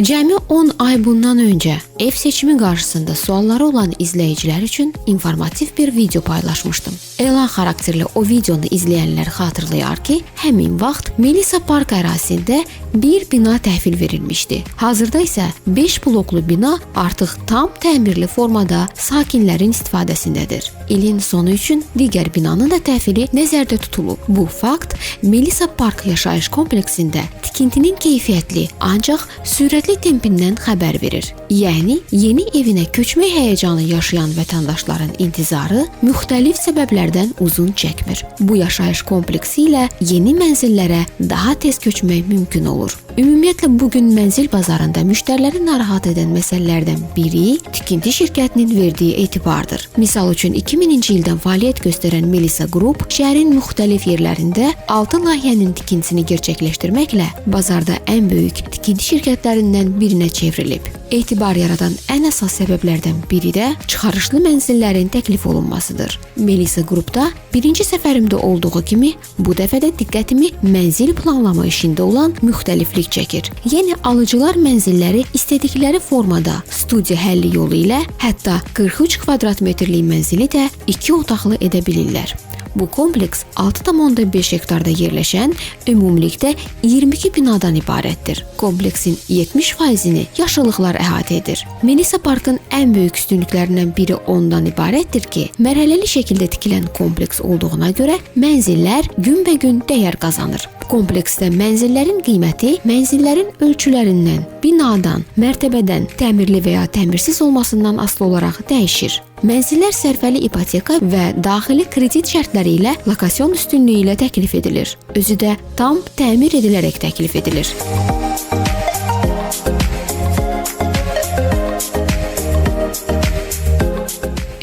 Cəmi 10 ay bundan öncə ev seçimi qarşısında sualları olan izləyicilər üçün informativ bir video paylaşmışdım. Elan xarakterli o videonu izləyənlər xatırlayar ki, həmin vaxt Melisa Park ərazisində bir bina təhvil verilmişdi. Hazırda isə 5 bloklu bina artıq tam təmirli formada sakinlərin istifadəsindədir. İlin sonu üçün digər binanın da təhvili nəzərdə tutulub. Bu fakt Melisa Park yaşayış kompleksində tikintinin keyfiyyətli, ancaq sürətli tempindən xəbər verir. Yəni, yeni evinə köçmək həyəcanı yaşayan vətəndaşların intizarı müxtəlif səbəblərdən uzun çəkmir. Bu yaşayış kompleksi ilə yeni mənzillərə daha tez köçmək mümkün olur. Ümumiyyətlə, bugün mənzil bazarında müştəriləri narahat edən məsələlərdən biri tikinti şirkətinin verdiyi etibardır. Misal üçün, 2000-ci ildən fəaliyyət göstərən Melisa Group şəhərin müxtəlif yerlərində 6 layihənin tikintisini gerçəkləşdirməklə bazarda ən böyük tikinti şirkətlərindən birinə çevrilib. Etibar yaradan ən əsas səbəblərdən biri də çıxarışlı mənzillərin təklif olunmasıdır. Melisa Groupda birinci səfərimdə olduğu kimi bu dəfə də diqqətimi mənzil planlama işində olan müxtəliflik çəkir. Yəni, alıcılar mənzilləri istədikləri formada studiya həlli yolu ilə hətta 43 kvadrat metrlik mənzili də 2 otaqlı edə bilirlər. Bu kompleks 6,5 hektarda yerləşən ümumilikdə 22 binadan ibarətdir. Kompleksin 70%-ni yaşıllıqlar əhatə edir. Melisa Parkın ən böyük üstünlüklərindən biri ondan ibarətdir ki, mərhələli şəkildə tikilən kompleks olduğuna görə mənzillər günbəgün dəyər qazanır. Kompleksdə mənzillərin qiyməti mənzillərin ölçülərindən, binadan, mərtəbədən, təmirli və ya təmirsiz olmasından asılı olaraq dəyişir. Mənzillər sərfəli ipoteka və daxili kredit şərtləri ilə lokasyon üstünlüyü ilə təklif edilir. Özü də tam təmir edilərək təklif edilir.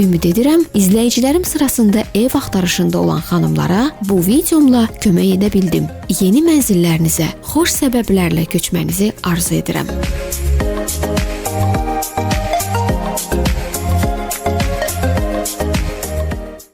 Ümid edirəm, izləyicilərim sırasında ev axtarışında olan xanımlara bu videomla kömək edə bildim. Yeni mənzillərinizə xoş səbəblərlə köçmənizi arzu edirəm.